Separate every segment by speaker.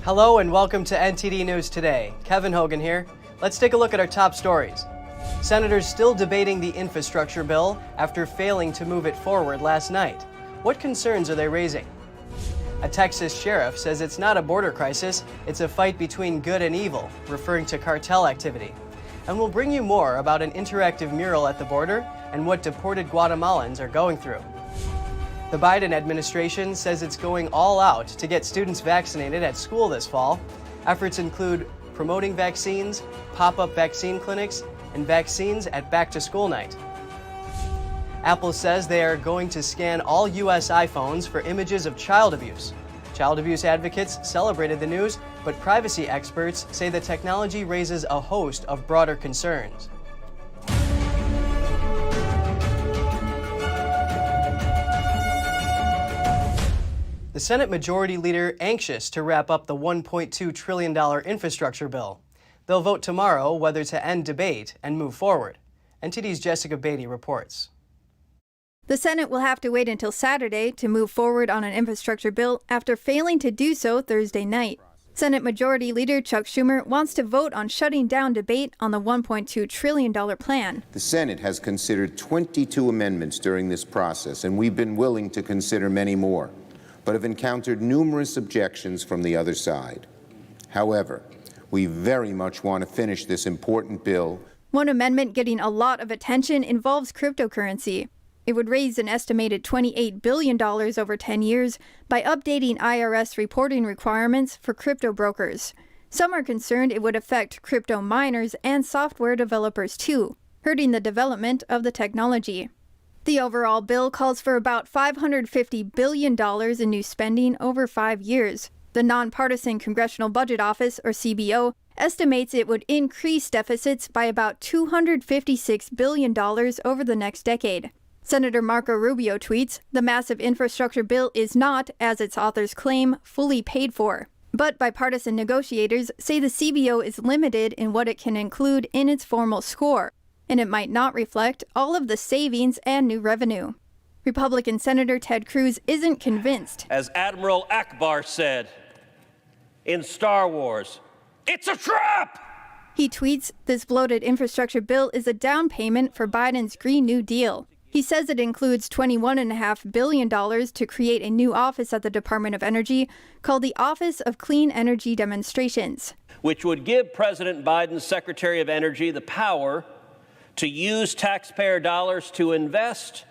Speaker 1: Hello and welcome to NTD News Today. Kevin Hogan here. Let's take a look at our top stories. Senators still debating the infrastructure bill after failing to move it forward last night. What concerns are they raising? A Texas sheriff says it's not a border crisis, it's a fight between good and evil, referring to cartel activity. And we'll bring you more about an interactive mural at the border and what deported Guatemalans are going through. The Biden administration says it's going all out to get students vaccinated at school this fall. Efforts include promoting vaccines, pop-up vaccine clinics, and vaccines at back-to-school night. Apple says they are going to scan all U.S. iPhones for images of child abuse. Child abuse advocates celebrated the news, but privacy experts say the technology raises a host of broader concerns. The Senate Majority Leader anxious to wrap up the $1.2 trillion infrastructure bill. They'll vote tomorrow whether to end debate and move forward. NTD's Jessica Beatty reports.
Speaker 2: The Senate will have to wait until Saturday to move forward on an infrastructure bill after failing to do so Thursday night. Senate Majority Leader Chuck Schumer wants to vote on shutting down debate on the $1.2 trillion plan.
Speaker 3: The Senate has considered 22 amendments during this process, and we've been willing to consider many more, but have encountered numerous objections from the other side. However, we very much want to finish this important bill.
Speaker 2: One amendment getting a lot of attention involves cryptocurrency. It would raise an estimated $28 billion over 10 years by updating IRS reporting requirements for crypto brokers. Some are concerned it would affect crypto miners and software developers too, hurting the development of the technology. The overall bill calls for about $550 billion in new spending over 5 years. The Nonpartisan Congressional Budget Office, or CBO, estimates it would increase deficits by about $256 billion over the next decade. Senator Marco Rubio tweets, "The massive infrastructure bill is not, as its authors claim, fully paid for." But bipartisan negotiators say the CBO is limited in what it can include in its formal score, and it might not reflect all of the savings and new revenue. Republican Senator Ted Cruz isn't convinced.
Speaker 4: As Admiral Akbar said in Star Wars, "It's a trap!"
Speaker 2: He tweets, "This bloated infrastructure bill is a down payment for Biden's Green New Deal." He says it includes $21.5 billion to create a new office at the Department of Energy called the Office of Clean Energy Demonstrations,
Speaker 4: which would give President Biden's Secretary of Energy the power to use taxpayer dollars to invest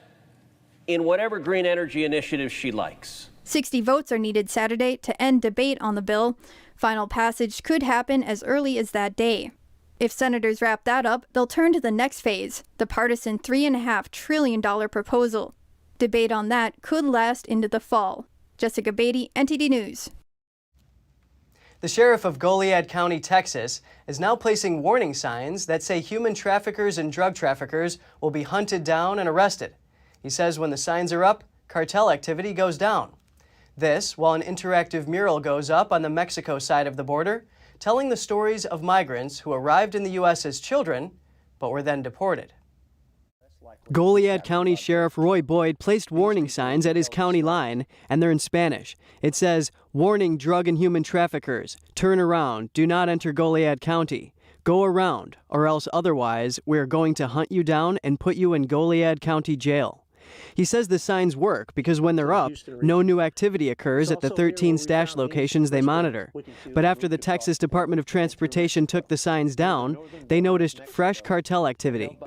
Speaker 4: in whatever green energy initiative she likes.
Speaker 2: 60 votes are needed Saturday to end debate on the bill. Final passage could happen as early as that day. If senators wrap that up, they'll turn to the next phase, the partisan $3.5 trillion proposal. Debate on that could last into the fall. Jessica Beatty, NTD News.
Speaker 1: The sheriff of Goliad County, Texas, is now placing warning signs that say human traffickers and drug traffickers will be hunted down and arrested. He says when the signs are up, cartel activity goes down. This while an interactive mural goes up on the Mexico side of the border, telling the stories of migrants who arrived in the U.S. as children, but were then deported. Goliad County Sheriff Roy Boyd placed warning signs at his county line, and they're in Spanish. It says, "Warning drug and human traffickers, turn around, do not enter Goliad County. Go around, or else otherwise we are going to hunt you down and put you in Goliad County Jail." He says the signs work because when they're up, no new activity occurs at the 13 stash locations they monitor. But after the Texas Department of Transportation took the signs down, they noticed fresh cartel activity.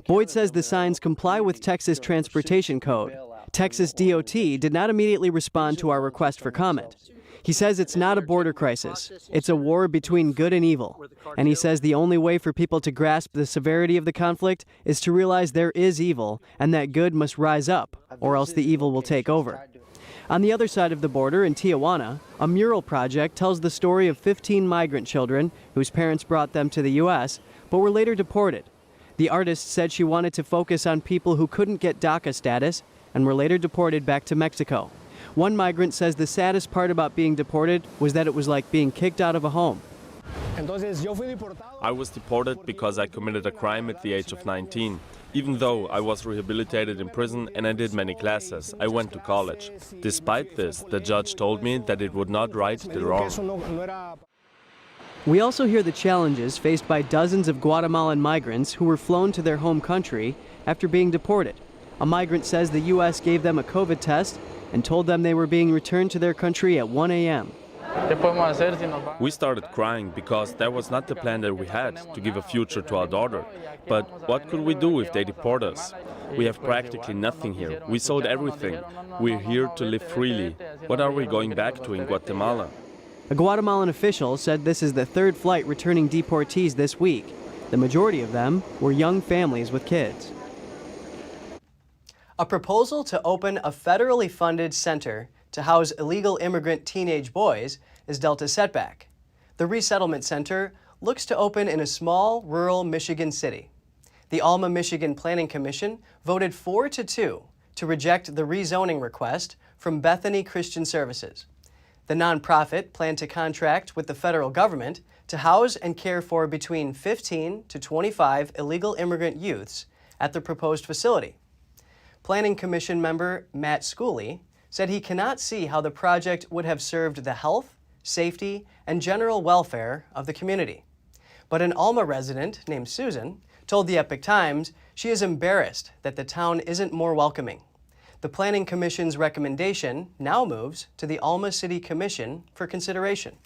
Speaker 1: Boyd says the signs comply with Texas Transportation Code. Texas DOT did not immediately respond to our request for comment. He says it's not a border crisis. It's a war between good and evil. And he says the only way for people to grasp the severity of the conflict is to realize there is evil and that good must rise up, or else the evil will take over. On the other side of the border in Tijuana, a mural project tells the story of 15 migrant children whose parents brought them to the U.S., but were later deported. The artist said she wanted to focus on people who couldn't get DACA status and were later deported back to Mexico. One migrant says the saddest part about being deported was that it was like being kicked out of a home.
Speaker 5: I was deported because I committed a crime at the age of 19. Even though I was rehabilitated in prison and I did many classes, I went to college. Despite this, the judge told me that it would not right the wrong.
Speaker 1: We also hear the challenges faced by dozens of Guatemalan migrants who were flown to their home country after being deported. A migrant says the U.S. gave them a COVID test and told them they were being returned to their country at 1 a.m.
Speaker 5: We started crying because that was not the plan that we had, to give a future to our daughter. But what could we do if they deport us? We have practically nothing here. We sold everything. We're here to live freely. What are we going back to in Guatemala?
Speaker 1: A Guatemalan official said this is the third flight returning deportees this week. The majority of them were young families with kids. A proposal to open a federally funded center to house illegal immigrant teenage boys is dealt a setback. The resettlement center looks to open in a small, rural Michigan city. The Alma, Michigan Planning Commission voted 4-2 to reject the rezoning request from Bethany Christian Services. The nonprofit planned to contract with the federal government to house and care for between 15 to 25 illegal immigrant youths at the proposed facility. Planning Commission member Matt Schooley said he cannot see how the project would have served the health, safety, and general welfare of the community. But an Alma resident named Susan told the Epic Times she is embarrassed that the town isn't more welcoming. The Planning Commission's recommendation now moves to the Alma City Commission for consideration.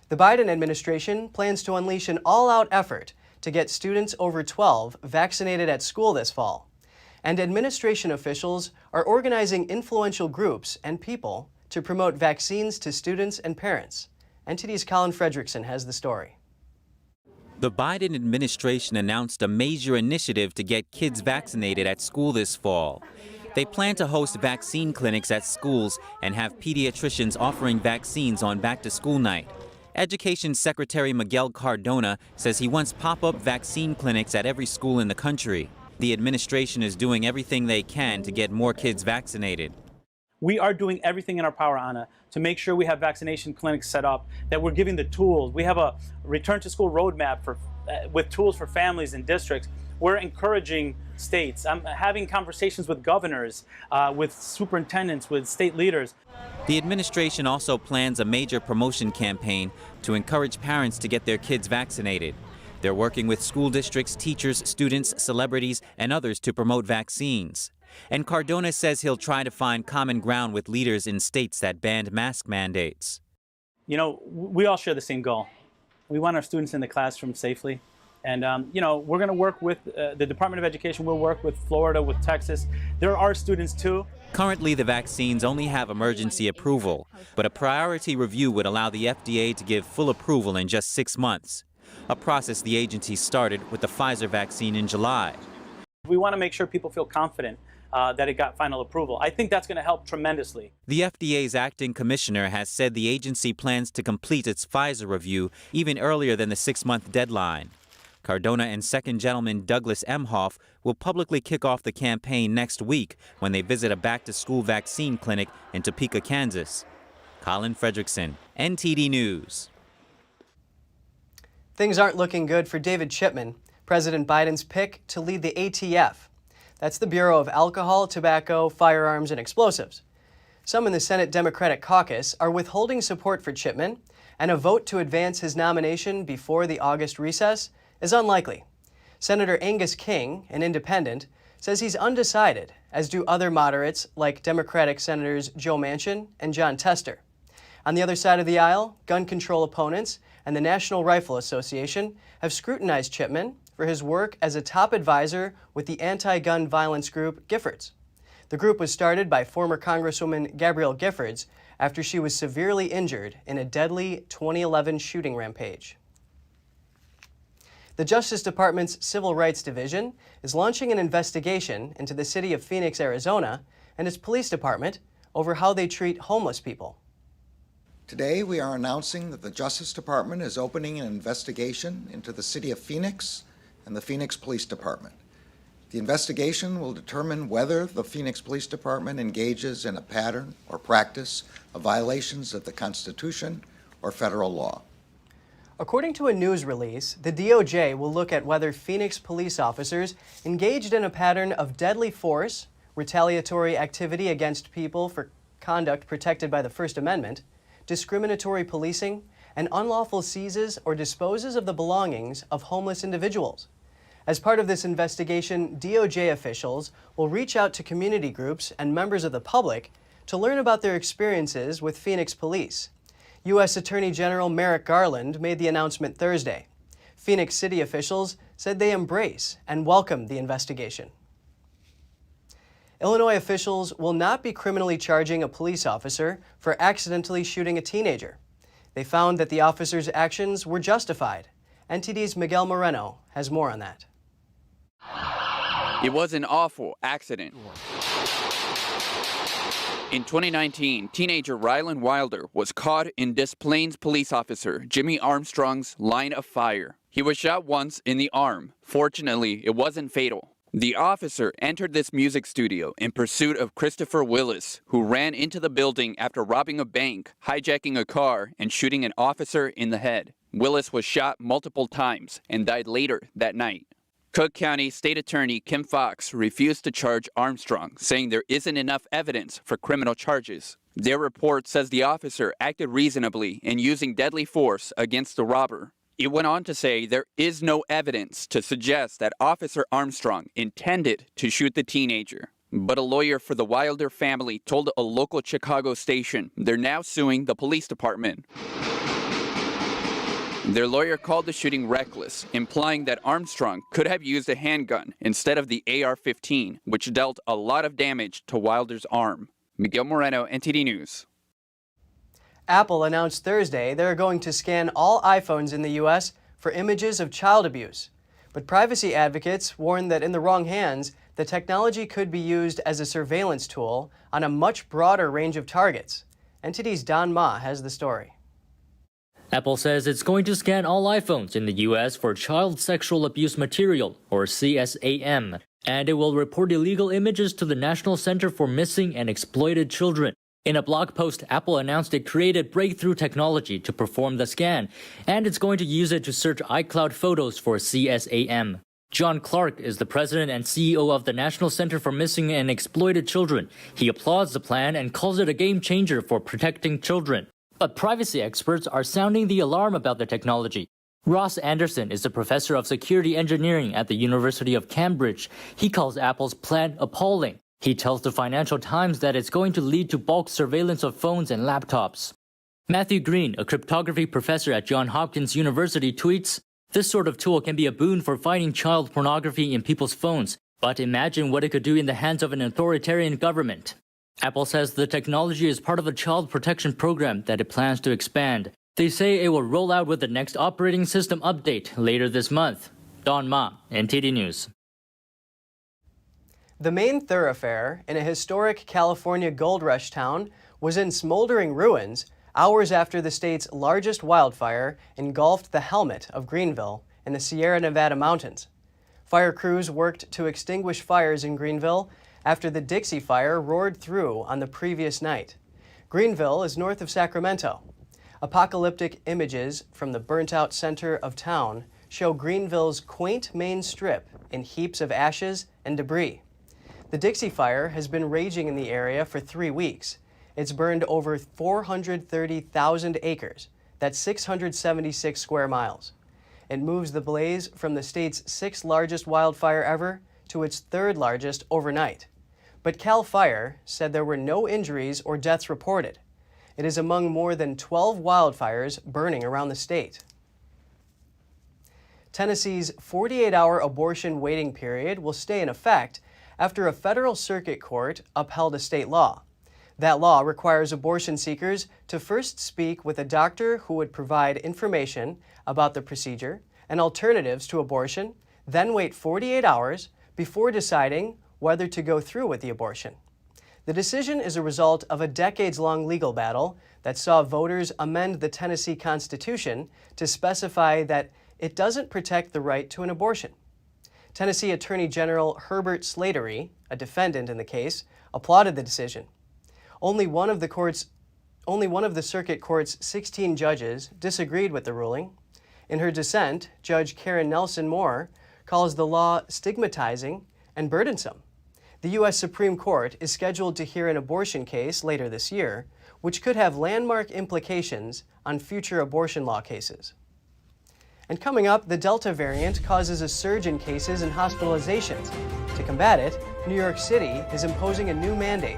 Speaker 1: The Biden administration plans to unleash an all-out effort to get students over 12 vaccinated at school this fall. And administration officials are organizing influential groups and people to promote vaccines to students and parents. NTD's Colin Fredrickson has the story.
Speaker 6: The Biden administration announced a major initiative to get kids vaccinated at school this fall. They plan to host vaccine clinics at schools and have pediatricians offering vaccines on back-to-school night. Education Secretary Miguel Cardona says he wants pop-up vaccine clinics at every school in the country. The administration is doing everything they can to get more kids vaccinated.
Speaker 7: We are doing everything in our power, Anna, to make sure we have vaccination clinics set up, that we're giving the tools. We have a return-to-school roadmap with tools for families and districts. We're encouraging states. I'm having conversations with governors, with superintendents, with state leaders.
Speaker 6: The administration also plans a major promotion campaign to encourage parents to get their kids vaccinated. They're working with school districts, teachers, students, celebrities, and others to promote vaccines. And Cardona says he'll try to find common ground with leaders in states that banned mask mandates.
Speaker 7: You know, we all share the same goal. We want our students in the classroom safely. And, you know, we're going to work with the Department of Education. We'll work with Florida, with Texas. There are students, too.
Speaker 6: Currently, the vaccines only have emergency approval, but a priority review would allow the FDA to give full approval in just 6 months, a process the agency started with the Pfizer vaccine in July.
Speaker 7: We want to make sure people feel confident that it got final approval. I think that's going to help tremendously.
Speaker 6: The FDA's acting commissioner has said the agency plans to complete its Pfizer review even earlier than the 6-month deadline. Cardona and Second Gentleman Douglas Emhoff will publicly kick off the campaign next week when they visit a back-to-school vaccine clinic in Topeka, Kansas. Colin Fredrickson, NTD News.
Speaker 1: Things aren't looking good for David Chipman, President Biden's pick to lead the ATF. That's the Bureau of Alcohol, Tobacco, Firearms, and Explosives. Some in the Senate Democratic caucus are withholding support for Chipman, and a vote to advance his nomination before the August recess is unlikely. Senator Angus King, an independent, says he's undecided, as do other moderates like Democratic Senators Joe Manchin and John Tester. On the other side of the aisle, gun control opponents and the National Rifle Association have scrutinized Chipman for his work as a top advisor with the anti-gun violence group Giffords. The group was started by former Congresswoman Gabrielle Giffords after she was severely injured in a deadly 2011 shooting rampage. The Justice Department's Civil Rights Division is launching an investigation into the city of Phoenix, Arizona, and its police department over how they treat homeless people.
Speaker 8: Today, we are announcing that the Justice Department is opening an investigation into the city of Phoenix and the Phoenix Police Department. The investigation will determine whether the Phoenix Police Department engages in a pattern or practice of violations of the Constitution or federal law.
Speaker 1: According to a news release, the DOJ will look at whether Phoenix police officers engaged in a pattern of deadly force, retaliatory activity against people for conduct protected by the First Amendment, discriminatory policing, and unlawful seizes or disposes of the belongings of homeless individuals. As part of this investigation, DOJ officials will reach out to community groups and members of the public to learn about their experiences with Phoenix police. U.S. Attorney General Merrick Garland made the announcement Thursday. Phoenix city officials said they embrace and welcome the investigation. Illinois officials will not be criminally charging a police officer for accidentally shooting a teenager. They found that the officer's actions were justified. NTD's Miguel Moreno has more on that.
Speaker 9: It was an awful accident. In 2019, teenager Rylan Wilder was caught in Des Plaines police officer Jimmy Armstrong's line of fire. He was shot once in the arm. Fortunately, it wasn't fatal. The officer entered this music studio in pursuit of Christopher Willis, who ran into the building after robbing a bank, hijacking a car, and shooting an officer in the head. Willis was shot multiple times and died later that night. Cook County State Attorney Kim Fox refused to charge Armstrong, saying there isn't enough evidence for criminal charges. Their report says the officer acted reasonably in using deadly force against the robber. It went on to say there is no evidence to suggest that Officer Armstrong intended to shoot the teenager. But a lawyer for the Wilder family told a local Chicago station they're now suing the police department. Their lawyer called the shooting reckless, implying that Armstrong could have used a handgun instead of the AR-15, which dealt a lot of damage to Wilder's arm. Miguel Moreno, NTD News.
Speaker 1: Apple announced Thursday they're going to scan all iPhones in the U.S. for images of child abuse. But privacy advocates warn that in the wrong hands, the technology could be used as a surveillance tool on a much broader range of targets. NTD's Don Ma has the story.
Speaker 10: Apple says it's going to scan all iPhones in the U.S. for child sexual abuse material, or CSAM, and it will report illegal images to the National Center for Missing and Exploited Children. In a blog post, Apple announced it created breakthrough technology to perform the scan, and it's going to use it to search iCloud photos for CSAM. John Clark is the president and CEO of the National Center for Missing and Exploited Children. He applauds the plan and calls it a game changer for protecting children. But privacy experts are sounding the alarm about the technology. Ross Anderson is a professor of security engineering at the University of Cambridge. He calls Apple's plan appalling. He tells the Financial Times that it's going to lead to bulk surveillance of phones and laptops. Matthew Green, a cryptography professor at Johns Hopkins University, tweets, "This sort of tool can be a boon for fighting child pornography in people's phones, but imagine what it could do in the hands of an authoritarian government." Apple says the technology is part of a child protection program that it plans to expand. They say it will roll out with the next operating system update later this month. Don Ma, NTD News.
Speaker 1: The main thoroughfare in a historic California gold rush town was in smoldering ruins hours after the state's largest wildfire engulfed the helmet of Greenville in the Sierra Nevada mountains. Fire crews worked to extinguish fires in Greenville after the Dixie Fire roared through on the previous night. Greenville is north of Sacramento. Apocalyptic images from the burnt-out center of town show Greenville's quaint main strip in heaps of ashes and debris. The Dixie Fire has been raging in the area for 3 weeks. It's burned over 430,000 acres. That's 676 square miles. It moves the blaze from the state's 6th largest wildfire ever to its 3rd largest overnight. But Cal Fire said there were no injuries or deaths reported. It is among more than 12 wildfires burning around the state. Tennessee's 48-hour abortion waiting period will stay in effect after a federal circuit court upheld a state law. That law requires abortion seekers to first speak with a doctor who would provide information about the procedure and alternatives to abortion, then wait 48 hours before deciding whether to go through with the abortion. The decision is a result of a decades-long legal battle that saw voters amend the Tennessee Constitution to specify that it doesn't protect the right to an abortion. Tennessee Attorney General Herbert Slatery, a defendant in the case, applauded the decision. Only one of the circuit court's 16 judges disagreed with the ruling. In her dissent, Judge Karen Nelson Moore calls the law stigmatizing and burdensome. The U.S. Supreme Court is scheduled to hear an abortion case later this year, which could have landmark implications on future abortion law cases. And coming up, the Delta variant causes a surge in cases and hospitalizations. To combat it, New York City is imposing a new mandate.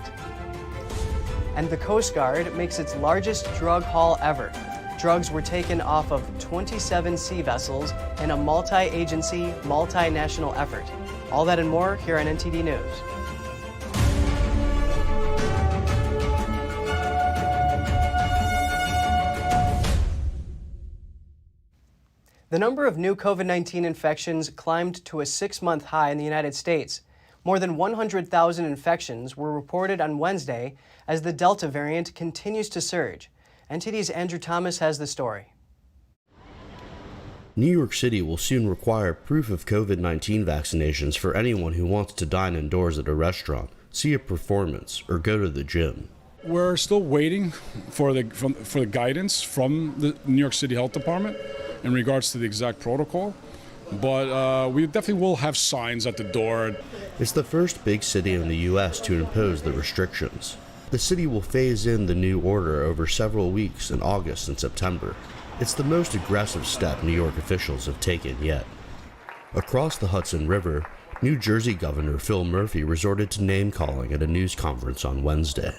Speaker 1: And the Coast Guard makes its largest drug haul ever. Drugs were taken off of 27 sea vessels in a multi-agency, multinational effort. All that and more here on NTD News. The number of new COVID-19 infections climbed to a 6-month high in the United States. More than 100,000 infections were reported on Wednesday as the Delta variant continues to surge. NTD's Andrew Thomas has the story.
Speaker 11: New York City will soon require proof of COVID-19 vaccinations for anyone who wants to dine indoors at a restaurant, see a performance, or go to the gym.
Speaker 12: We're still waiting for the guidance from the New York City Health Department in regards to the exact protocol, but we definitely will have signs at the door.
Speaker 11: It's the first big city in the U.S. to impose the restrictions. The city will phase in the new order over several weeks in August and September. It's the most aggressive step New York officials have taken yet. Across the Hudson River, New Jersey Governor Phil Murphy resorted to name-calling at a news conference on Wednesday.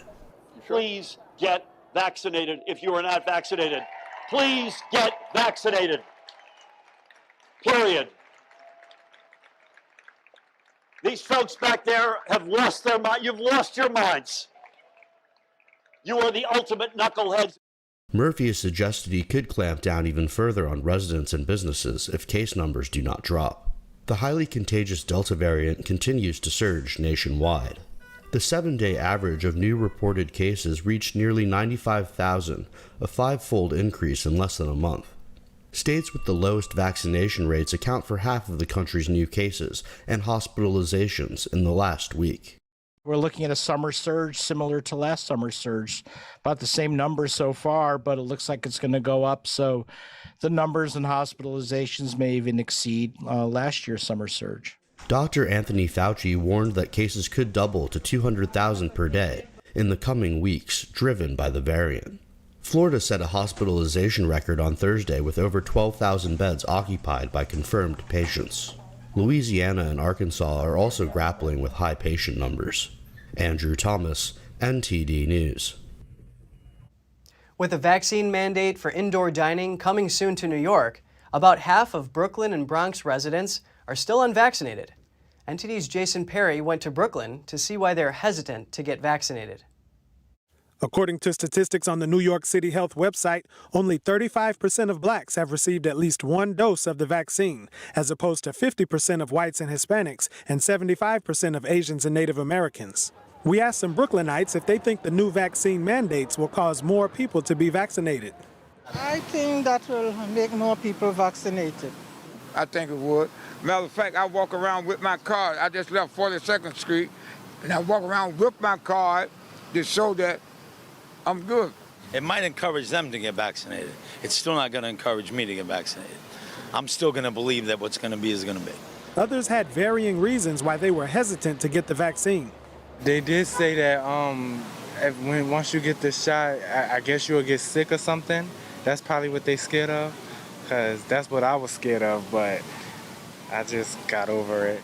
Speaker 13: Please get vaccinated if you are not vaccinated. Please get vaccinated. Period. These folks back there have lost their mind. You've lost your minds. You are the ultimate knuckleheads.
Speaker 11: Murphy has suggested he could clamp down even further on residents and businesses if case numbers do not drop. The highly contagious Delta variant continues to surge nationwide. The 7-day average of new reported cases reached nearly 95,000, a 5-fold increase in less than a month. States with the lowest vaccination rates account for half of the country's new cases and hospitalizations in the last week.
Speaker 14: We're looking at a summer surge similar to last summer's surge, about the same numbers so far, but it looks like it's going to go up. So the numbers and hospitalizations may even exceed last year's summer surge.
Speaker 11: Dr. Anthony Fauci warned that cases could double to 200,000 per day in the coming weeks, driven by the variant. Florida set a hospitalization record on Thursday with over 12,000 beds occupied by confirmed patients. Louisiana and Arkansas are also grappling with high patient numbers. Andrew Thomas, NTD News.
Speaker 1: With a vaccine mandate for indoor dining coming soon to New York, about half of Brooklyn and Bronx residents are still unvaccinated. NTD's Jason Perry went to Brooklyn to see why they're hesitant to get vaccinated.
Speaker 15: According to statistics on the New York City Health website, only 35% of blacks have received at least one dose of the vaccine, as opposed to 50% of whites and Hispanics and 75% of Asians and Native Americans. We asked some Brooklynites if they think the new vaccine mandates will cause more people to be vaccinated.
Speaker 16: I think that will make more people vaccinated.
Speaker 17: I think it would. Matter of fact, I walk around with my card. I just left 42nd Street, and I walk around with my card to show that I'm good.
Speaker 18: It might encourage them to get vaccinated. It's still not going to encourage me to get vaccinated. I'm still going to believe that what's going to be is going to be.
Speaker 15: Others had varying reasons why they were hesitant to get the vaccine.
Speaker 19: They did say that once you get the shot, I guess you'll get sick or something. That's probably what they scared of, because that's what I was scared of, but I just got over it.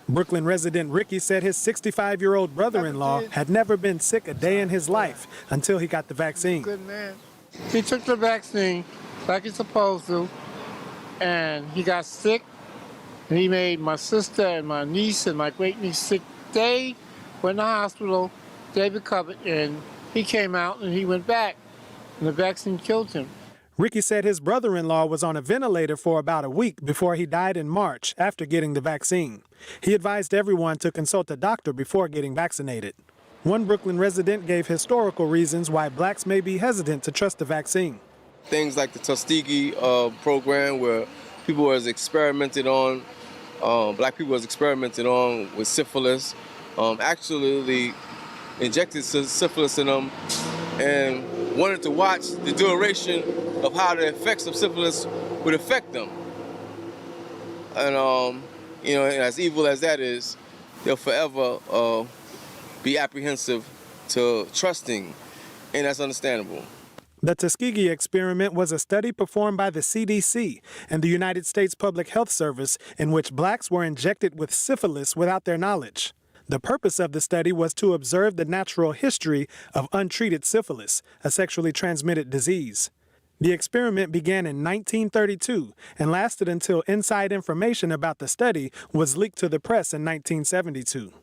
Speaker 15: Brooklyn resident Ricky said his 65-year-old brother-in-law had never been sick a day in his life until he got the vaccine.
Speaker 16: Good man. He took the vaccine like he's supposed to, and he got sick, and he made my sister and my niece and my great-niece sick. They went in the hospital, they recovered, and he came out and he went back, and the vaccine killed him.
Speaker 15: Ricky said his brother-in-law was on a ventilator for about a week before he died in March after getting the vaccine. He advised everyone to consult a doctor before getting vaccinated. One Brooklyn resident gave historical reasons why blacks may be hesitant to trust the vaccine.
Speaker 20: Things like the Tuskegee program, where people was experimented on, black people was experimented on with syphilis, actually injected syphilis in them, and wanted to watch the duration of how the effects of syphilis would affect them. And, you know, as evil as that is, they'll forever be apprehensive to trusting, and that's understandable.
Speaker 15: The Tuskegee experiment was a study performed by the CDC and the United States Public Health Service in which blacks were injected with syphilis without their knowledge. The purpose of the study was to observe the natural history of untreated syphilis, a sexually transmitted disease. The experiment began in 1932 and lasted until inside information about the study was leaked to the press in 1972.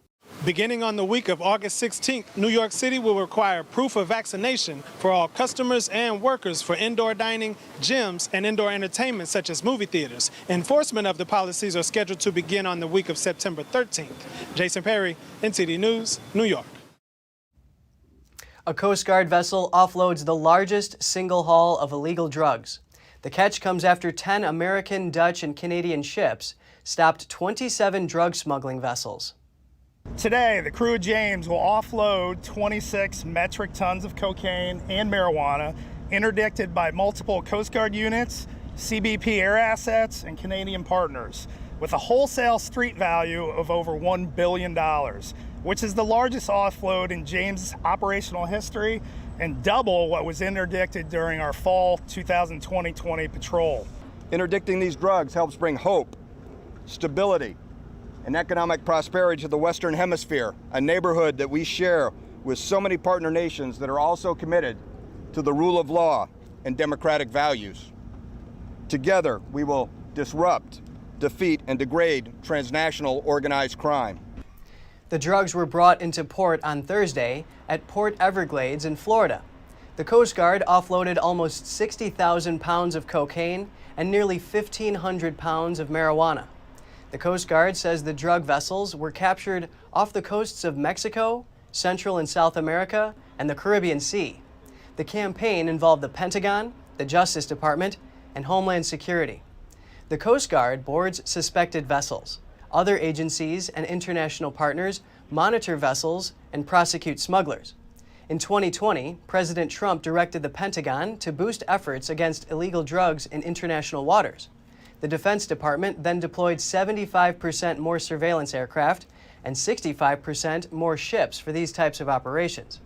Speaker 15: Beginning on the week of August 16th, New York City will require proof of vaccination for all customers and workers for indoor dining, gyms, and indoor entertainment such as movie theaters. Enforcement of the policies are scheduled to begin on the week of September 13th. Jason Perry, NTD News, New York.
Speaker 1: A Coast Guard vessel offloads the largest single haul of illegal drugs. The catch comes after 10 American, Dutch, and Canadian ships stopped 27 drug smuggling vessels.
Speaker 21: Today, the crew of James will offload 26 metric tons of cocaine and marijuana interdicted by multiple Coast Guard units, CBP air assets, and Canadian partners, with a wholesale street value of over $1 billion, which is the largest offload in James' operational history and double what was interdicted during our fall 2020 patrol.
Speaker 22: Interdicting these drugs helps bring hope, stability, and economic prosperity to the Western Hemisphere, a neighborhood that we share with so many partner nations that are also committed to the rule of law and democratic values. Together, we will disrupt, defeat, and degrade transnational organized crime.
Speaker 1: The drugs were brought into port on Thursday at Port Everglades in Florida. The Coast Guard offloaded almost 60,000 pounds of cocaine and nearly 1,500 pounds of marijuana. The Coast Guard says the drug vessels were captured off the coasts of Mexico, Central and South America, and the Caribbean Sea. The campaign involved the Pentagon, the Justice Department, and Homeland Security. The Coast Guard boards suspected vessels. Other agencies and international partners monitor vessels and prosecute smugglers. In 2020, President Trump directed the Pentagon to boost efforts against illegal drugs in international waters. The Defense Department then deployed 75% more surveillance aircraft and 65% more ships for these types of operations.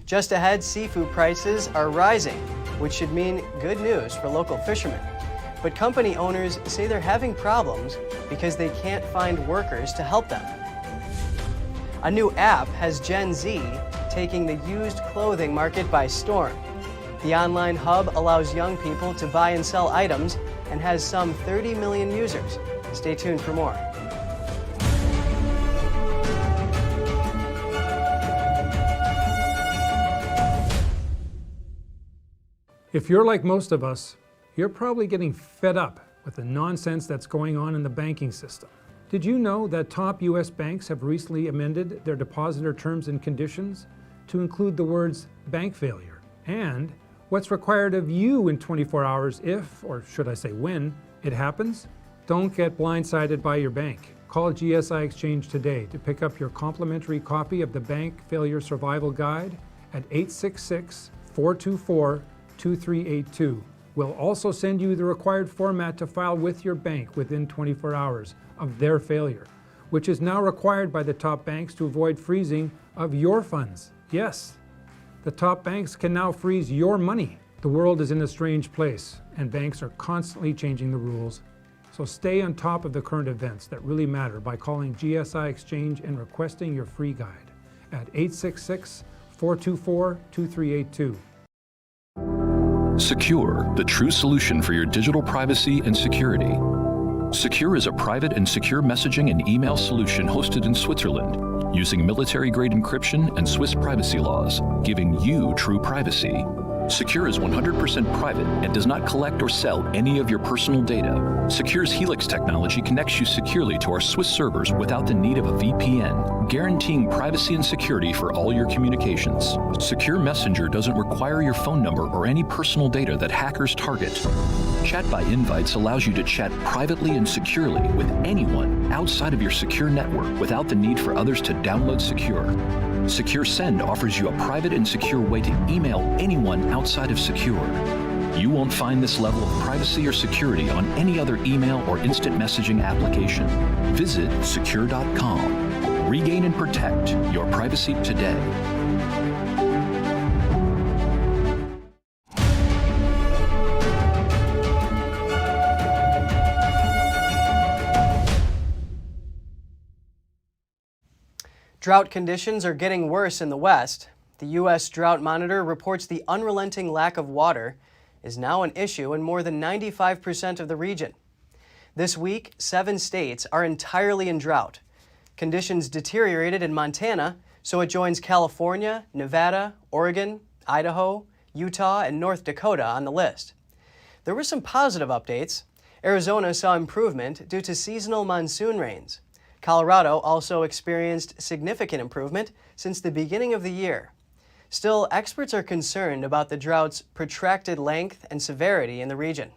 Speaker 1: Just ahead, seafood prices are rising, which should mean good news for local fishermen. But company owners say they're having problems because they can't find workers to help them. A new app has Gen Z taking the used clothing market by storm. The online hub allows young people to buy and sell items and has some 30 million users. Stay tuned for more.
Speaker 23: If you're like most of us, you're probably getting fed up with the nonsense that's going on in the banking system. Did you know that top U.S. banks have recently amended their depositor terms and conditions to include the words bank failure and what's required of you in 24 hours if, or should I say when, it happens? Don't get blindsided by your bank. Call GSI Exchange today to pick up your complimentary copy of the Bank Failure Survival Guide at 866-424-2382. We'll also send you the required format to file with your bank within 24 hours of their failure, which is now required by the top banks to avoid freezing of your funds. Yes, the top banks can now freeze your money. The world is in a strange place, and banks are constantly changing the rules. So stay on top of the current events that really matter by calling GSI Exchange and requesting your free guide at 866-424-2382.
Speaker 24: Secure, the true solution for your digital privacy and security. Secure is a private and secure messaging and email solution hosted in Switzerland, using military-grade encryption and Swiss privacy laws, giving you true privacy. Secure is 100% private and does not collect or sell any of your personal data. Secure's Helix technology connects you securely to our Swiss servers without the need of a VPN, guaranteeing privacy and security for all your communications. Secure Messenger doesn't require your phone number or any personal data that hackers target. Chat by Invites allows you to chat privately and securely with anyone outside of your secure network without the need for others to download Secure. Secure Send offers you a private and secure way to email anyone outside of Secure. You won't find this level of privacy or security on any other email or instant messaging application. Visit secure.com. Regain and protect your privacy today.
Speaker 1: Drought conditions are getting worse in the West. The U.S. Drought Monitor reports the unrelenting lack of water is now an issue in more than 95% of the region. This week, 7 states are entirely in drought. Conditions deteriorated in Montana, so it joins California, Nevada, Oregon, Idaho, Utah, and North Dakota on the list. There were some positive updates. Arizona saw improvement due to seasonal monsoon rains. Colorado also experienced significant improvement since the beginning of the year. Still, experts are concerned about the drought's protracted length and severity in the region.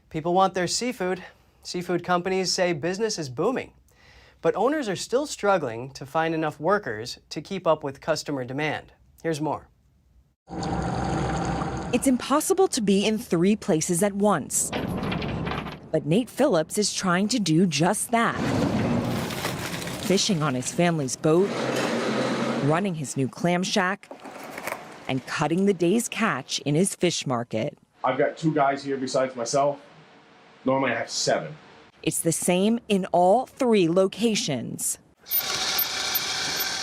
Speaker 1: People want their seafood. Seafood companies say business is booming, but owners are still struggling to find enough workers to keep up with customer demand. Here's more.
Speaker 2: It's impossible to be in 3 places at once. But Nate Phillips is trying to do just that. Fishing on his family's boat, running his new clam shack, and cutting the day's catch in his fish market.
Speaker 3: I've got 2 guys here besides myself. Normally I have 7.
Speaker 2: It's the same in all 3 locations.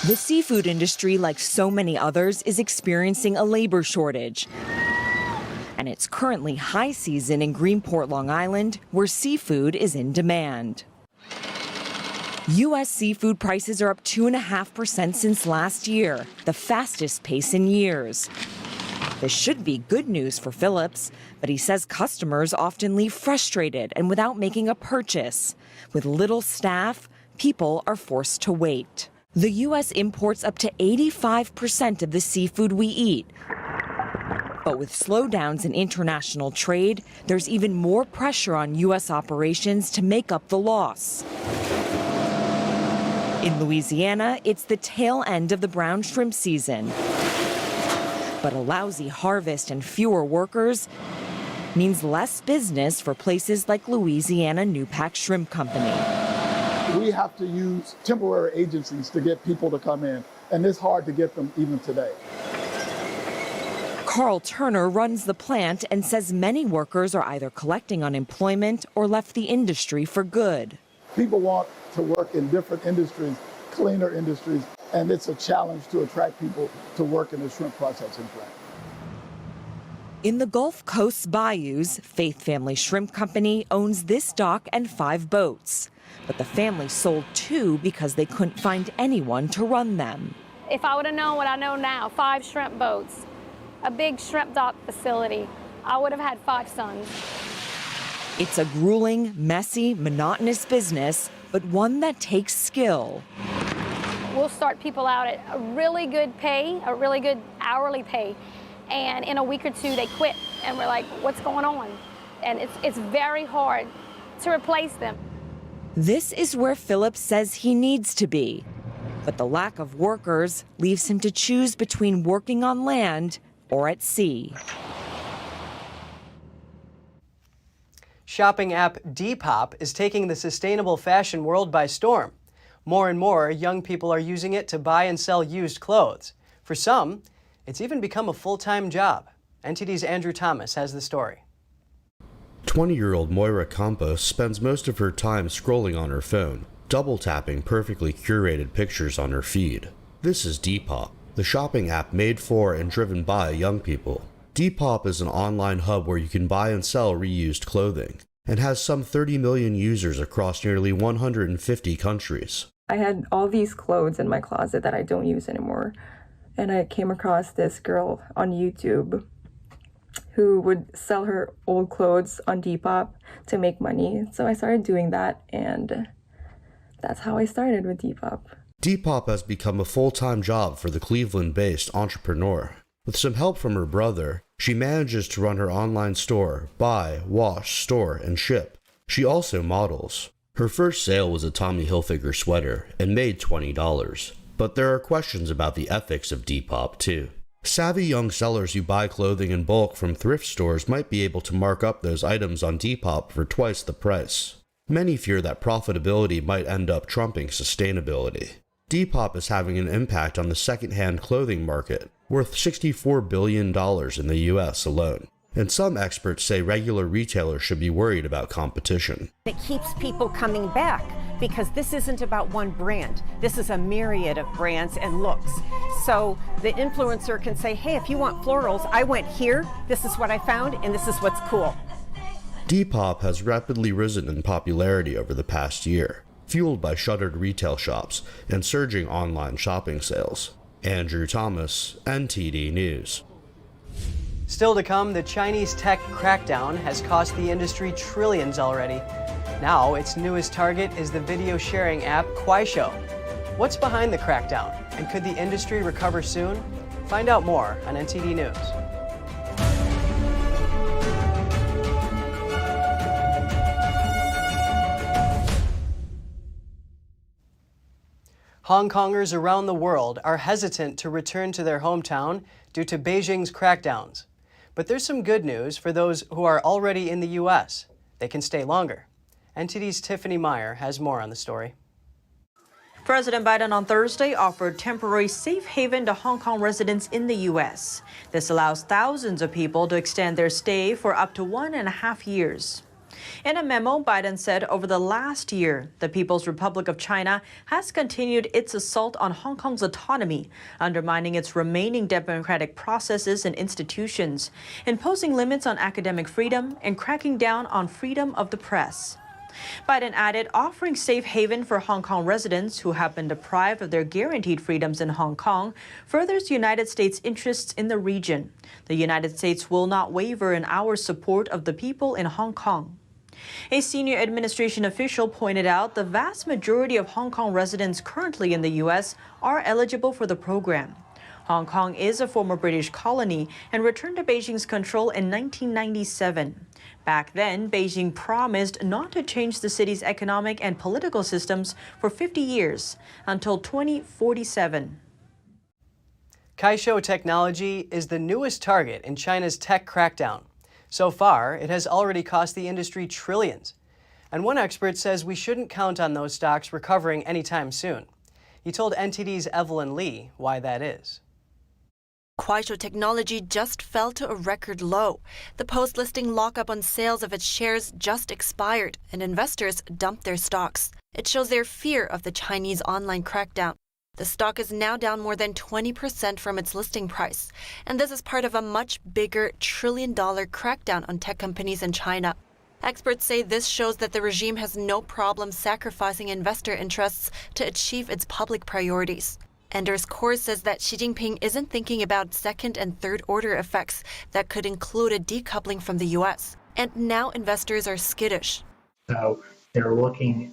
Speaker 2: The seafood industry, like so many others, is experiencing a labor shortage. And it's currently high season in Greenport, Long Island, where seafood is in demand. U.S. seafood prices are up 2.5% since last year, the fastest pace in years. This should be good news for Phillips, but he says customers often leave frustrated and without making a purchase. With little staff, people are forced to wait. The U.S. imports up to 85% of the seafood we eat. But with slowdowns in international trade, there's even more pressure on U.S. operations to make up the loss. In Louisiana, it's the tail end of the brown shrimp season. But a lousy harvest and fewer workers means less business for places like Louisiana New Pack Shrimp Company.
Speaker 4: We have to use temporary agencies to get people to come in, and it's hard to get them even today.
Speaker 2: Carl Turner runs the plant and says many workers are either collecting unemployment or left the industry for good.
Speaker 4: People want to work in different industries, cleaner industries, and it's a challenge to attract people to work in the shrimp processing plant.
Speaker 2: In the Gulf Coast's bayous, Faith Family Shrimp Company owns this dock and 5 boats. But the family sold 2 because they couldn't find anyone to run them.
Speaker 5: If I would have known what I know now, 5 shrimp boats, a big shrimp dock facility, I would have had 5 sons.
Speaker 2: It's a grueling, messy, monotonous business, but one that takes skill.
Speaker 5: We'll start people out at a really good pay, a really good hourly pay, and in a week or 2 they quit, and we're like, what's going on? And it's very hard to replace them.
Speaker 2: This is where Phillips says he needs to be, but the lack of workers leaves him to choose between working on land or at sea.
Speaker 1: Shopping app Depop is taking the sustainable fashion world by storm. More and more young people are using it to buy and sell used clothes. For some, it's even become a full-time job. NTD's Andrew Thomas has the story.
Speaker 11: 20-year-old Moira Campos spends most of her time scrolling on her phone, double-tapping perfectly curated pictures on her feed. This is Depop, the shopping app made for and driven by young people. Depop is an online hub where you can buy and sell reused clothing, and has some 30 million users across nearly 150 countries.
Speaker 25: I had all these clothes in my closet that I don't use anymore, and I came across this girl on YouTube who would sell her old clothes on Depop to make money. So I started doing that, and that's how I started with Depop.
Speaker 11: Depop has become a full-time job for the Cleveland-based entrepreneur. With some help from her brother, she manages to run her online store, buy, wash, store, and ship. She also models. Her first sale was a Tommy Hilfiger sweater and made $20. But there are questions about the ethics of Depop, too. Savvy young sellers who buy clothing in bulk from thrift stores might be able to mark up those items on Depop for twice the price. Many fear that profitability might end up trumping sustainability. Depop is having an impact on the second-hand clothing market, worth $64 billion in the US alone. And some experts say regular retailers should be worried about competition.
Speaker 6: It keeps people coming back because this isn't about one brand. This is a myriad of brands and looks. So the influencer can say, hey, if you want florals, I went here, this is what I found, and this is what's cool.
Speaker 11: Depop has rapidly risen in popularity over the past year, fueled by shuttered retail shops and surging online shopping sales. Andrew Thomas, NTD News.
Speaker 1: Still to come, the Chinese tech crackdown has cost the industry trillions already. Now, its newest target is the video sharing app Pacquaio. What's behind the crackdown, and could the industry recover soon? Find out more on NTD News. Hong Kongers around the world are hesitant to return to their hometown due to Beijing's crackdowns. But there's some good news for those who are already in the U.S. They can stay longer. NTD's Tiffany Meyer has more on the story.
Speaker 7: President Biden on Thursday offered temporary safe haven to Hong Kong residents in the U.S. This allows thousands of people to extend their stay for up to 1.5 years. In a memo, Biden said over the last year, the People's Republic of China has continued its assault on Hong Kong's autonomy, undermining its remaining democratic processes and institutions, imposing limits on academic freedom, and cracking down on freedom of the press. Biden added, offering safe haven for Hong Kong residents who have been deprived of their guaranteed freedoms in Hong Kong furthers United States interests in the region. The United States will not waver in our support of the people in Hong Kong. A senior administration official pointed out the vast majority of Hong Kong residents currently in the U.S. are eligible for the program. Hong Kong is a former British colony and returned to Beijing's control in 1997. Back then, Beijing promised not to change the city's economic and political systems for 50 years, until 2047.
Speaker 1: Pacquaio technology is the newest target in China's tech crackdown. So far, it has already cost the industry trillions. And one expert says we shouldn't count on those stocks recovering anytime soon. He told NTD's Evelyn Lee why that is.
Speaker 8: Pacquaio technology just fell to a record low. The post-listing lockup on sales of its shares just expired, and investors dumped their stocks. It shows their fear of the Chinese online crackdown. The stock is now down more than 20% from its listing price, and this is part of a much bigger trillion-dollar crackdown on tech companies in China. Experts say this shows that the regime has no problem sacrificing investor interests to achieve its public priorities. Anders Kors says that Xi Jinping isn't thinking about second and third order effects that could include a decoupling from the U.S. And now investors are skittish.
Speaker 9: So they're looking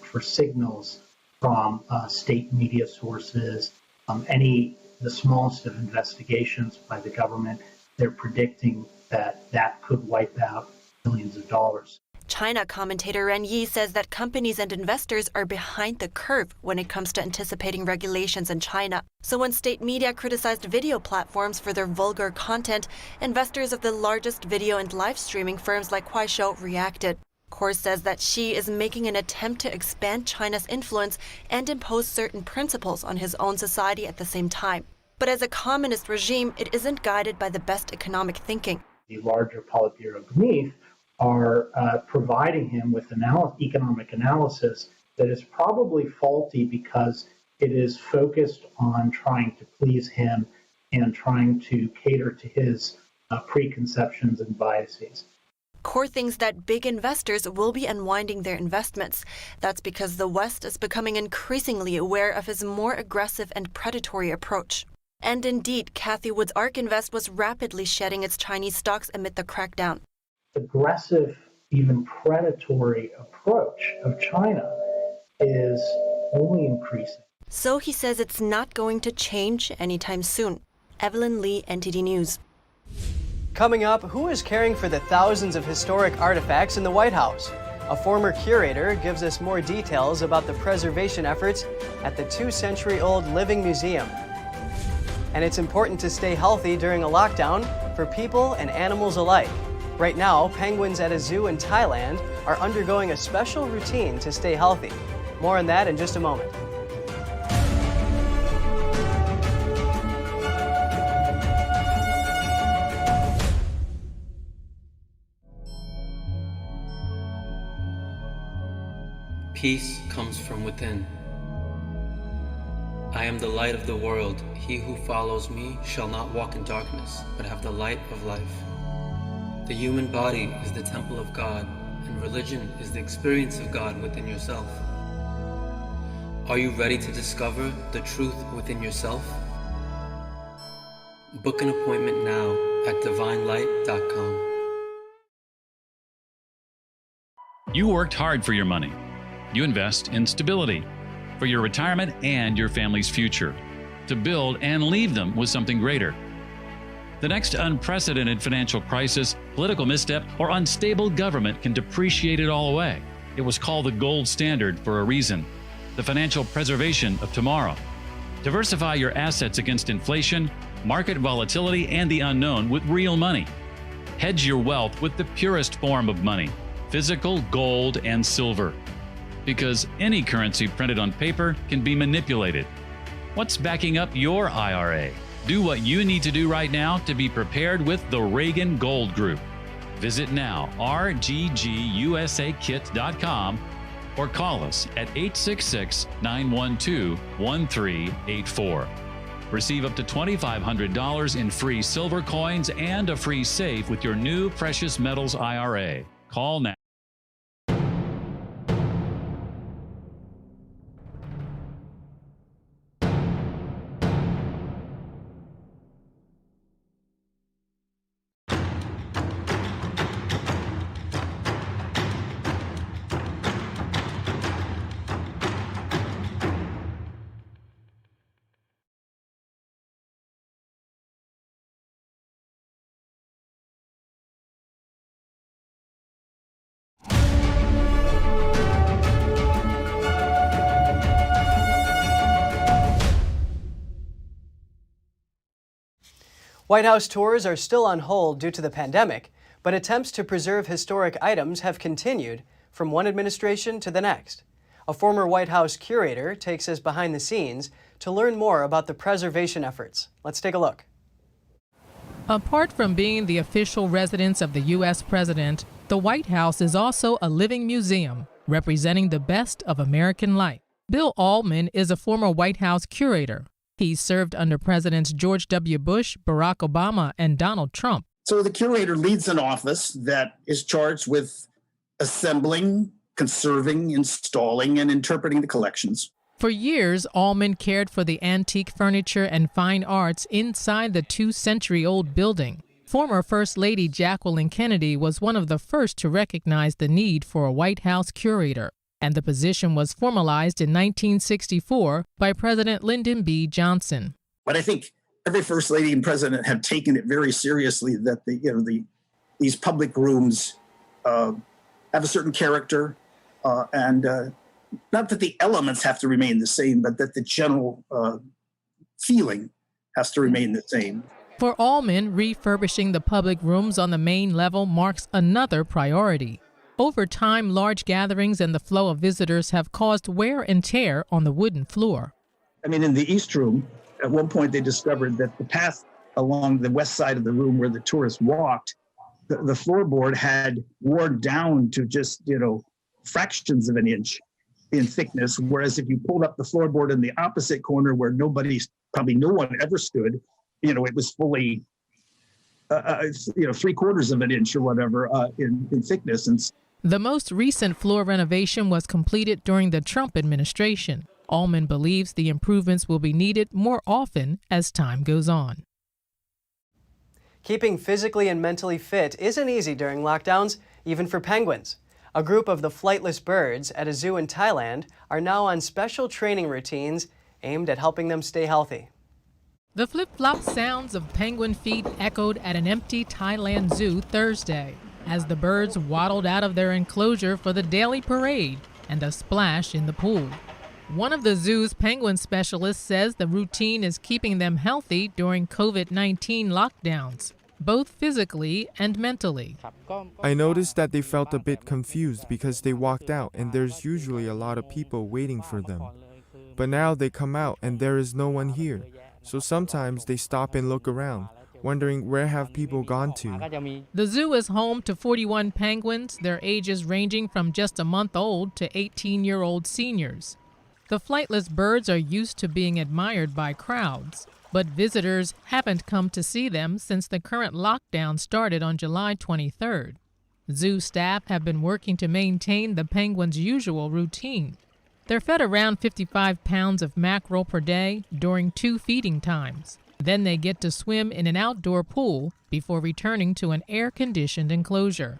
Speaker 9: for signals from state media sources, the smallest of investigations by the government. They're predicting that could wipe out billions of dollars.
Speaker 8: China commentator Ren Yi says that companies and investors are behind the curve when it comes to anticipating regulations in China. So when state media criticized video platforms for their vulgar content, investors of the largest video and live streaming firms like Pacquaio reacted. Kors says that Xi is making an attempt to expand China's influence and impose certain principles on his own society at the same time. But as a communist regime, it isn't guided by the best economic thinking.
Speaker 9: The larger Politburo beneath are providing him with economic analysis that is probably faulty because it is focused on trying to please him and trying to cater to his preconceptions and biases.
Speaker 8: Kors thinks that big investors will be unwinding their investments. That's because the West is becoming increasingly aware of his more aggressive and predatory approach. And indeed, Cathie Wood's ARK Invest was rapidly shedding its Chinese stocks amid the crackdown.
Speaker 9: Aggressive, even predatory approach of China is only increasing.
Speaker 8: So he says it's not going to change anytime soon. Evelyn Lee, NTD News.
Speaker 1: Coming up, who is caring for the thousands of historic artifacts in the White House? A former curator gives us more details about the preservation efforts at the 2-century-old Living Museum. And it's important to stay healthy during a lockdown for people and animals alike. Right now, penguins at a zoo in Thailand are undergoing a special routine to stay healthy. More on that in just a moment.
Speaker 10: Peace comes from within. I am the light of the world. He who follows me shall not walk in darkness, but have the light of life. The human body is the temple of God, and religion is the experience of God within yourself. Are you ready to discover the truth within yourself? Book an appointment now at divinelight.com.
Speaker 12: You worked hard for your money. You invest in stability for your retirement and your family's future, to build and leave them with something greater. The next unprecedented financial crisis, political misstep, or unstable government can depreciate it all away. It was called the gold standard for a reason, the financial preservation of tomorrow. Diversify your assets against inflation, market volatility, and the unknown with real money. Hedge your wealth with the purest form of money, physical gold and silver. Because any currency printed on paper can be manipulated. What's backing up your IRA? Do what you need to do right now to be prepared with the Reagan Gold Group. Visit now, rggusakit.com, or call us at 866-912-1384. Receive up to $2,500 in free silver coins and a free safe with your new precious metals IRA. Call now.
Speaker 1: White House tours are still on hold due to the pandemic, but attempts to preserve historic items have continued from one administration to the next. A former White House curator takes us behind the scenes to learn more about the preservation efforts. Let's take a look.
Speaker 13: Apart from being the official residence of the U.S. president, the White House is also a living museum representing the best of American life. Bill Allman is a former White House curator. He served under Presidents George W. Bush, Barack Obama, and Donald Trump.
Speaker 14: So the curator leads an office that is charged with assembling, conserving, installing, and interpreting the collections.
Speaker 13: For years, Allman cared for the antique furniture and fine arts inside the 2-century-old building. Former First Lady Jacqueline Kennedy was one of the first to recognize the need for a White House curator, and the position was formalized in 1964 by President Lyndon B. Johnson.
Speaker 14: But I think every First Lady and President have taken it very seriously that these public rooms have a certain character, and not that the elements have to remain the same, but that the general feeling has to remain the same.
Speaker 13: For Allman, refurbishing the public rooms on the main level marks another priority. Over time, large gatherings and the flow of visitors have caused wear and tear on the wooden floor.
Speaker 14: I mean, in the East Room, at one point they discovered that the path along the west side of the room where the tourists walked, the floorboard had worn down to just, fractions of an inch in thickness. Whereas if you pulled up the floorboard in the opposite corner where no one ever stood, it was fully, 3/4 of an inch or whatever in thickness. And
Speaker 13: the most recent floor renovation was completed during the Trump administration. Allman believes the improvements will be needed more often as time goes on.
Speaker 1: Keeping physically and mentally fit isn't easy during lockdowns, even for penguins. A group of the flightless birds at a zoo in Thailand are now on special training routines aimed at helping them stay healthy.
Speaker 13: The flip-flop sounds of penguin feet echoed at an empty Thailand zoo Thursday. as the birds waddled out of their enclosure for the daily parade and a splash in the pool. One of the zoo's penguin specialists says the routine is keeping them healthy during COVID-19 lockdowns, both physically and mentally.
Speaker 16: I noticed that they felt a bit confused because they walked out and there's usually a lot of people waiting for them. But now they come out and there is no one here. So sometimes they stop and look around, wondering where have people gone to.
Speaker 13: The zoo is home to 41 penguins, their ages ranging from just a month old to 18-year-old seniors. The flightless birds are used to being admired by crowds, but visitors haven't come to see them since the current lockdown started on July 23rd. Zoo staff have been working to maintain the penguins' usual routine. They're fed around 55 pounds of mackerel per day during 2 feeding times. Then they get to swim in an outdoor pool before returning to an air-conditioned enclosure.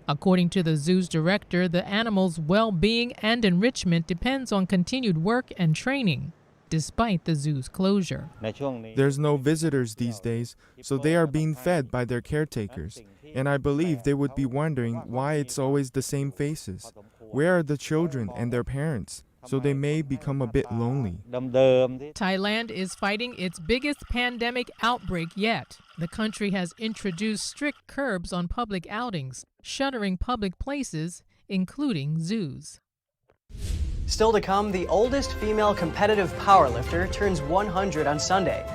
Speaker 13: According to the zoo's director, the animals' well-being and enrichment depends on continued work and training, despite the zoo's closure.
Speaker 16: There's no visitors these days, so they are being fed by their caretakers. And I believe they would be wondering why it's always the same faces. Where are the children and their parents? So they may become a bit lonely.
Speaker 13: Thailand is fighting its biggest pandemic outbreak yet. The country has introduced strict curbs on public outings, shuttering public places, including zoos.
Speaker 1: Still to come, the oldest female competitive powerlifter turns 100 on Sunday.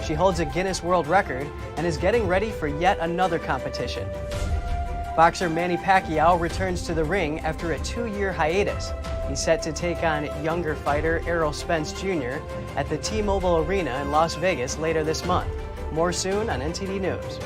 Speaker 1: She holds a Guinness World Record and is getting ready for yet another competition. Boxer Manny Pacquaio returns to the ring after a 2-year hiatus. He's set to take on younger fighter Errol Spence Jr. at the T-Mobile Arena in Las Vegas later this month. More soon on NTD News.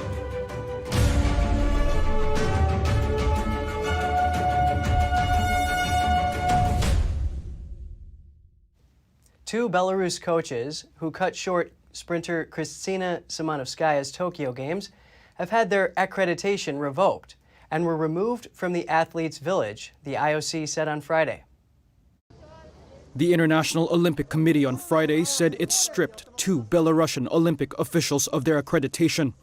Speaker 1: Two Belarus coaches who cut short sprinter Kristina Szymanowskaya's Tokyo Games have had their accreditation revoked and were removed from the athletes' village, the IOC said on Friday.
Speaker 17: The International Olympic Committee on Friday said it stripped 2 Belarusian Olympic officials of their accreditation.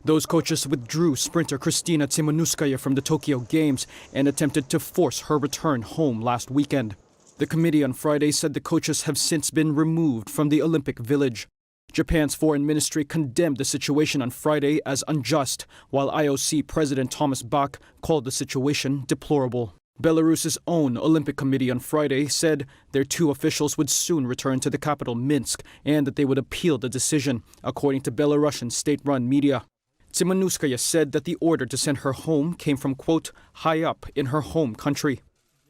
Speaker 17: Those coaches withdrew sprinter Kristina Szymanowskaya from the Tokyo Games and attempted to force her return home last weekend. The committee on Friday said the coaches have since been removed from the Olympic Village. Japan's foreign ministry condemned the situation on Friday as unjust, while IOC President Thomas Bach called the situation deplorable. Belarus's own Olympic Committee on Friday said their 2 officials would soon return to the capital Minsk and that they would appeal the decision, according to Belarusian state-run media. Szymanowskaya said that the order to send her home came from, quote, high up in her home country.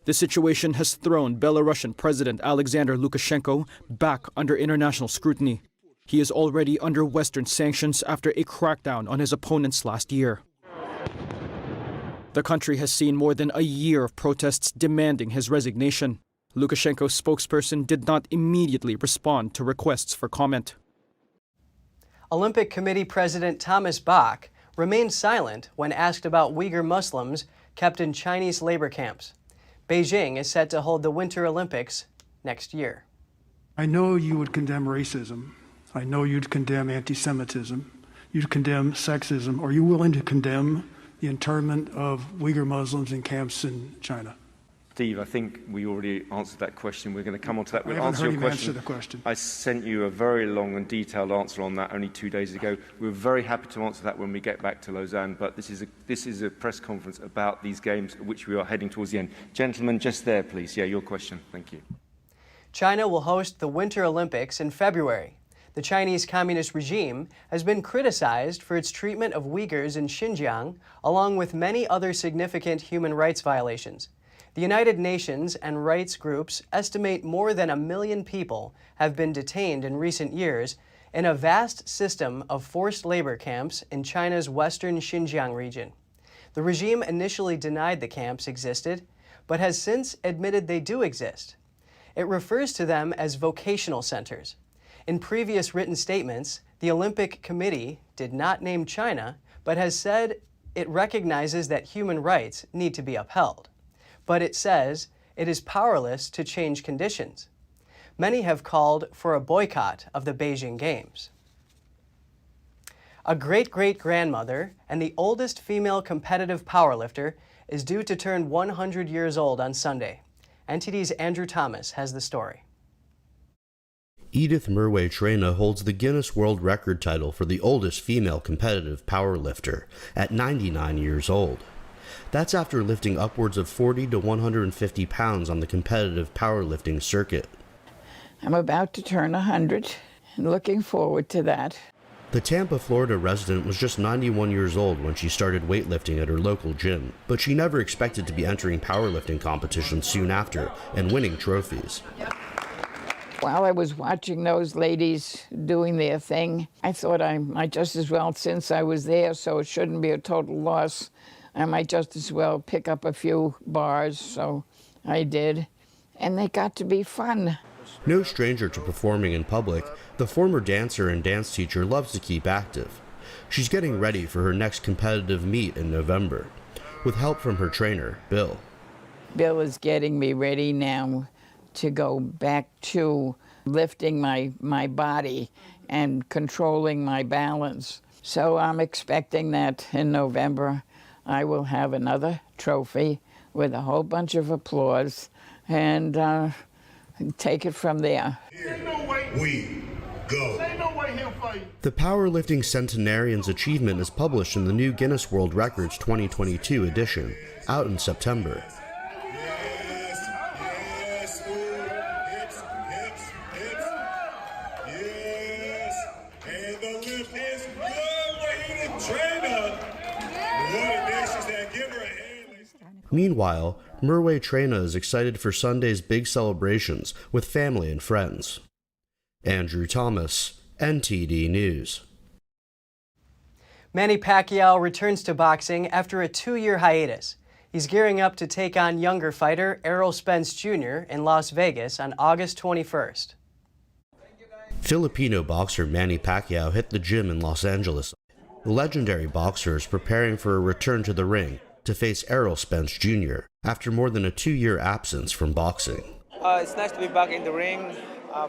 Speaker 17: The situation has thrown Belarusian President Alexander Lukashenko back under international scrutiny. He is already under Western sanctions after a crackdown on his opponents last year. The country has seen more than a year of protests demanding his resignation. Lukashenko's spokesperson did not immediately respond to requests for comment.
Speaker 1: Olympic Committee President Thomas Bach remained silent when asked about Uyghur Muslims kept in Chinese labor camps. Beijing is set to hold the Winter Olympics next year.
Speaker 18: I know you would condemn racism. I know you'd condemn anti-Semitism. You'd condemn sexism. Are you willing to condemn the internment of Uyghur Muslims in camps in China?
Speaker 19: Steve, I think we already answered that question. We're going to come on to that.
Speaker 18: I haven't heard him answer the question.
Speaker 19: I sent you a very long and detailed answer on that only 2 days ago. We're very happy to answer that when we get back to Lausanne, but this is a press conference about these games, which we are heading towards the end. Gentlemen, just there, please. Yeah, your question. Thank you.
Speaker 1: China will host the Winter Olympics in February. The Chinese Communist regime has been criticized for its treatment of Uyghurs in Xinjiang, along with many other significant human rights violations. The United Nations and rights groups estimate more than 1 million people have been detained in recent years in a vast system of forced labor camps in China's western Xinjiang region. The regime initially denied the camps existed, but has since admitted they do exist. It refers to them as vocational centers. In previous written statements, the Olympic Committee did not name China, but has said it recognizes that human rights need to be upheld. But it says it is powerless to change conditions. Many have called for a boycott of the Beijing Games. A great-great-grandmother and the oldest female competitive powerlifter is due to turn 100 years old on Sunday. NTD's Andrew Thomas has the story.
Speaker 11: Edith Murway Trena holds the Guinness World Record title for the oldest female competitive powerlifter at 99 years old. That's after lifting upwards of 40 to 150 pounds on the competitive powerlifting circuit.
Speaker 15: I'm about to turn 100 and looking forward to that.
Speaker 11: The Tampa, Florida resident was just 91 years old when she started weightlifting at her local gym, but she never expected to be entering powerlifting competitions soon after and winning trophies.
Speaker 15: While I was watching those ladies doing their thing, I thought I might just as well, since I was there, so it shouldn't be a total loss, I might just as well pick up a few bars, so I did. And they got to be fun.
Speaker 11: No stranger to performing in public, the former dancer and dance teacher loves to keep active. She's getting ready for her next competitive meet in November, with help from her trainer, Bill.
Speaker 15: Bill is getting me ready now to go back to lifting my body and controlling my balance. So I'm expecting that in November I will have another trophy with a whole bunch of applause and take it from there.
Speaker 20: We go.
Speaker 11: The Powerlifting Centenarian's Achievement is published in the new Guinness World Records 2022 edition, out in September. Meanwhile, Murway Trena is excited for Sunday's big celebrations with family and friends. Andrew Thomas, NTD News.
Speaker 1: Manny Pacquiao returns to boxing after a 2-year hiatus. He's gearing up to take on younger fighter Errol Spence Jr. in Las Vegas on August 21st.
Speaker 11: Filipino boxer Manny Pacquiao hit the gym in Los Angeles. The legendary boxer is preparing for a return to the ring to face Errol Spence Jr. after more than a 2-year absence from boxing.
Speaker 21: It's nice to be back in the ring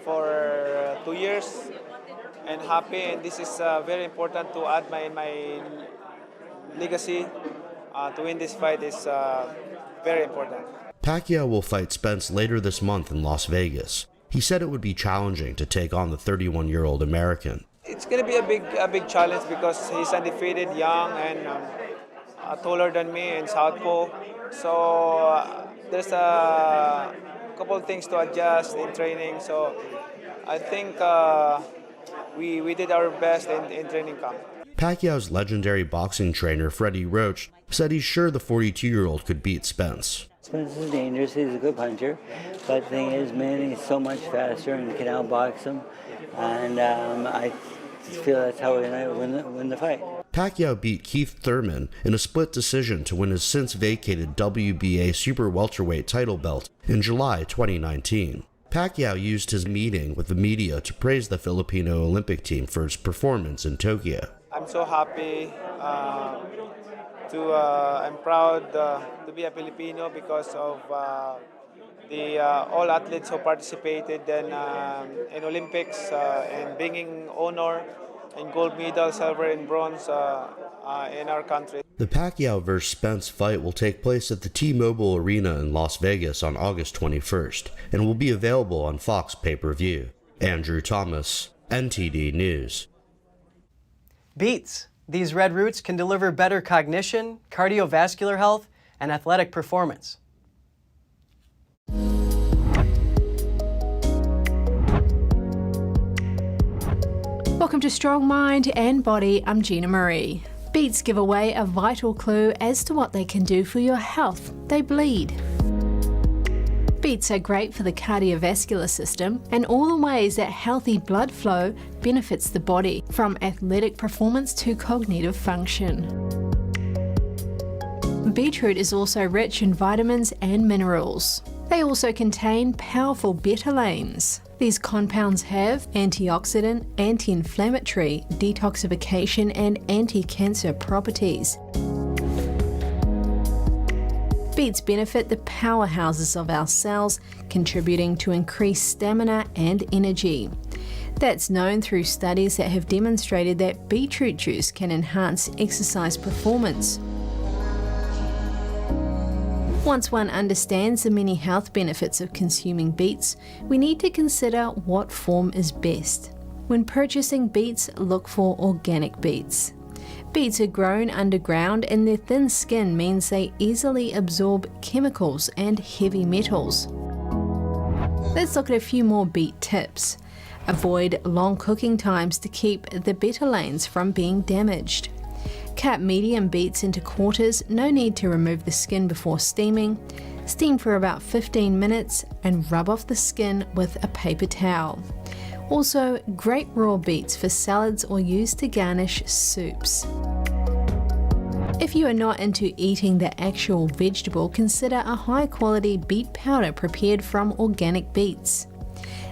Speaker 21: for 2 years and happy, and this is very important to add my legacy. To win this fight is very important.
Speaker 11: Pacquiao will fight Spence later this month in Las Vegas. He said it would be challenging to take on the 31-year-old American.
Speaker 21: It's going to be a big challenge because he's undefeated, young, and taller than me and southpaw. So there's a couple of things to adjust in training. So I think we did our best in training camp.
Speaker 11: Pacquiao's legendary boxing trainer, Freddie Roach, said he's sure the 42-year-old could beat Spence.
Speaker 22: Spence is dangerous. He's a good puncher. But the thing is, Manny's so much faster and can outbox him. And I feel that's how we're going to win the fight.
Speaker 11: Pacquiao beat Keith Thurman in a split decision to win his since vacated WBA super welterweight title belt in July 2019. Pacquiao used his meeting with the media to praise the Filipino Olympic team for its performance in Tokyo.
Speaker 21: I'm so happy. I'm proud to be a Filipino because of the all athletes who participated in Olympics and bringing honor and gold medal, silver and bronze in our country.
Speaker 11: The Pacquiao vs. Spence fight will take place at the T-Mobile Arena in Las Vegas on August 21st and will be available on Fox pay-per-view. Andrew Thomas, NTD News.
Speaker 1: Beets. These red roots can deliver better cognition, cardiovascular health, and athletic performance.
Speaker 23: Welcome to Strong Mind and Body. I'm Gina Marie. Beets give away a vital clue as to what they can do for your health. They bleed. Beets are great for the cardiovascular system and all the ways that healthy blood flow benefits the body, from athletic performance to cognitive function. Beetroot is also rich in vitamins and minerals. They also contain powerful betalains. These compounds have antioxidant, anti-inflammatory, detoxification, and anti-cancer properties. Beets benefit the powerhouses of our cells, contributing to increased stamina and energy. That's known through studies that have demonstrated that beetroot juice can enhance exercise performance. Once one understands the many health benefits of consuming beets, we need to consider what form is best. When purchasing beets, look for organic beets. Beets are grown underground and their thin skin means they easily absorb chemicals and heavy metals. Let's look at a few more beet tips. Avoid long cooking times to keep the betalains from being damaged. Cut medium beets into quarters, no need to remove the skin before steaming. Steam for about 15 minutes and rub off the skin with a paper towel. Also, grate raw beets for salads or use to garnish soups. If you are not into eating the actual vegetable, consider a high-quality beet powder prepared from organic beets.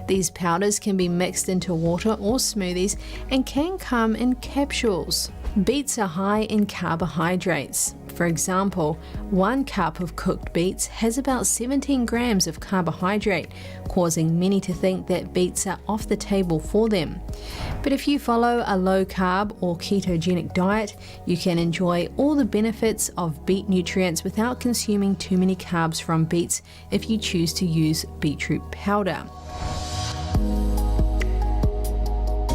Speaker 23: These powders can be mixed into water or smoothies and can come in capsules. Beets are high in carbohydrates. For example, 1 cup of cooked beets has about 17 grams of carbohydrate, causing many to think that beets are off the table for them. But if you follow a low-carb or ketogenic diet, you can enjoy all the benefits of beet nutrients without consuming too many carbs from beets if you choose to use beetroot powder.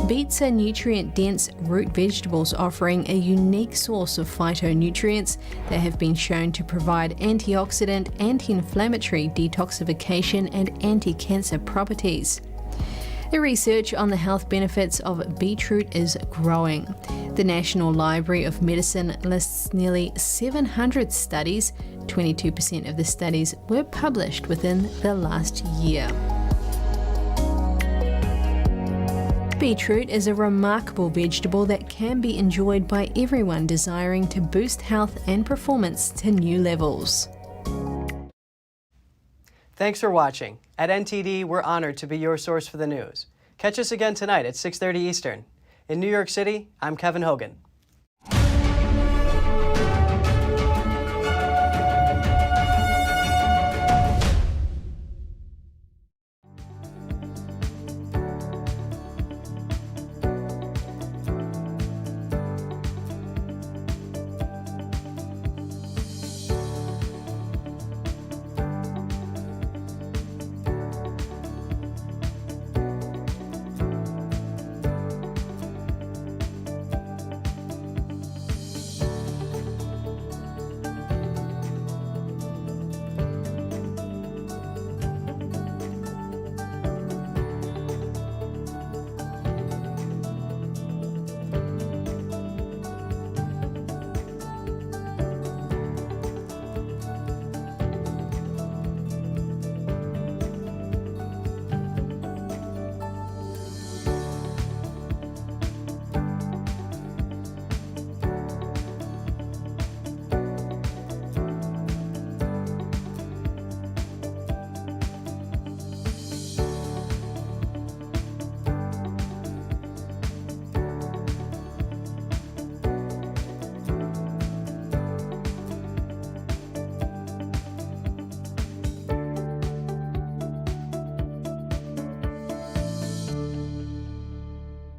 Speaker 23: Beets are nutrient-dense root vegetables offering a unique source of phytonutrients that have been shown to provide antioxidant, anti-inflammatory, detoxification and anti-cancer properties. The research on the health benefits of beetroot is growing. The National Library of Medicine lists nearly 700 studies. 22% of the studies were published within the last year. Beetroot is a remarkable vegetable that can be enjoyed by everyone desiring to boost health and performance to new levels.
Speaker 1: Thanks for watching. At NTD, we're honored to be your source for the news. Catch us again tonight at 6:30 Eastern. In New York City, I'm Kevin Hogan.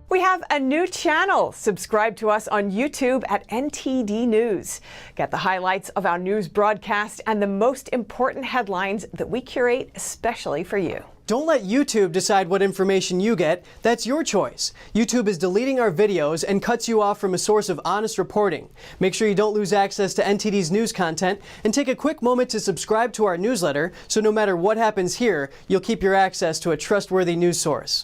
Speaker 2: We have a new channel. Subscribe to us on YouTube at NTD News. Get the highlights of our news broadcast and the most important headlines that we curate especially for you.
Speaker 1: Don't let YouTube decide what information you get. That's your choice. YouTube is deleting our videos and cuts you off from a source of honest reporting. Make sure you don't lose access to NTD's news content and take a quick moment to subscribe to our newsletter so no matter what happens here, you'll keep your access to a trustworthy news source.